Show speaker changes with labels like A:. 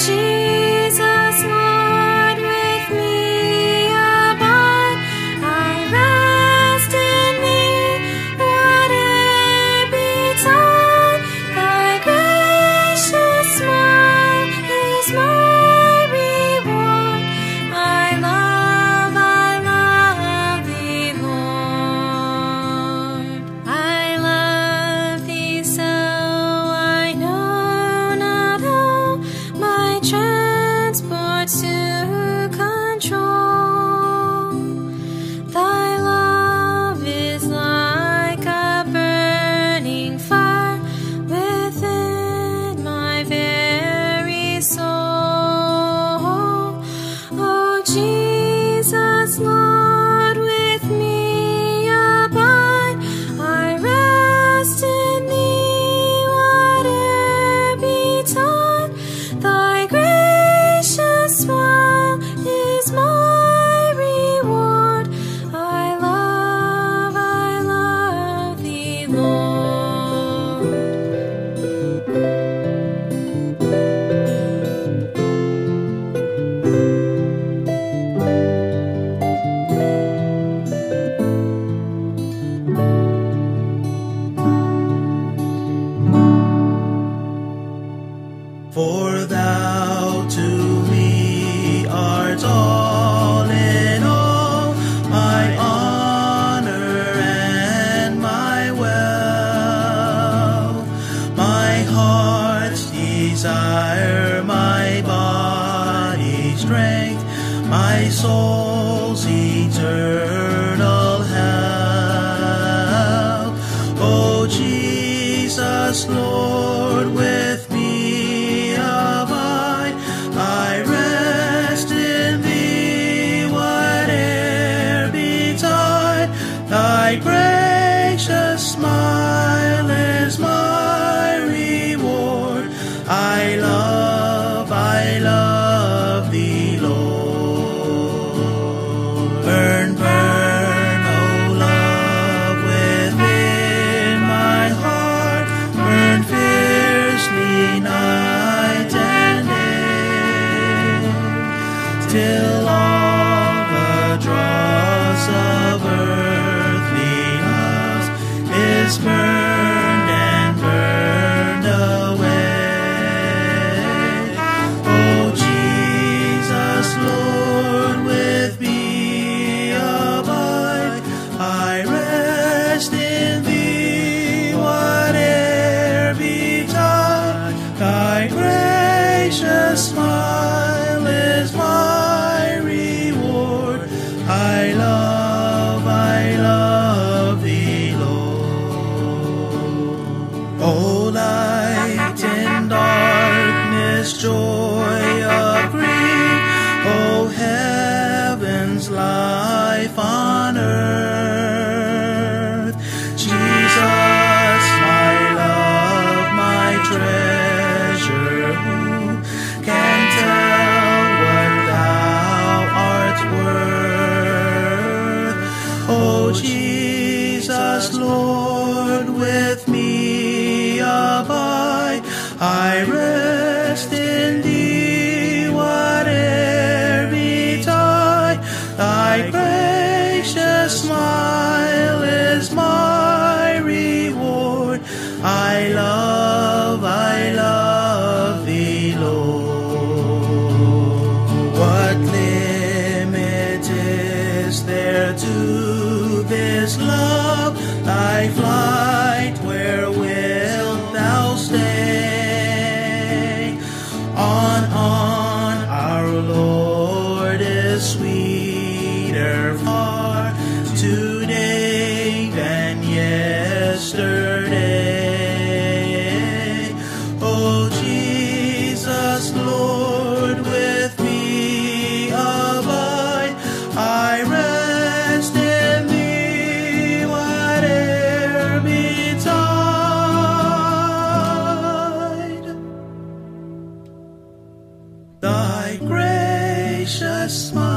A: Jesus, Lord, with me abide. I rest in thee, whate'er betide. Thy gracious smile is my reward. I love thee, Lord. I love thee so, I know not how my transports to control. Thy love is like a burning fire within my very soul. Oh, Jesus, Lord, with me abide. I rest in thee, whate'er betide. Thy gracious smile is my reward. I love thee, Lord.
B: For thou to me art all in all, my honor and my wealth, my heart's desire, my body's strength, my soul's eternal health. O Jesus, Lord, with me abide. I rest in thee, whate'er betide. Thy gracious smile is my reward. I love thee, Lord. Burn, burn, O love, within my heart. Burn fiercely night and day, till all the dross of earthly love is burned and burned away. Oh, Jesus, Lord, with me abide. I rest in thee, whate'er betide. Thy gracious smile is my reward. I love thee, Lord. O light in darkness, joy of grief, O heaven's life on earth. Jesus, my love, my treasure, who can tell what thou art worth? O Jesus, Lord, with me abide. I rest in thee, whate'er betide. Thy gracious smile is my reward. I love thee, Lord. What limit is there to this love? Thy flight, where wilt thou stay? On, our Lord is sweeter far today than yesterday. Oh, Jesus, Lord, with me abide. I rest in thee, whate'er betide. Thy gracious smile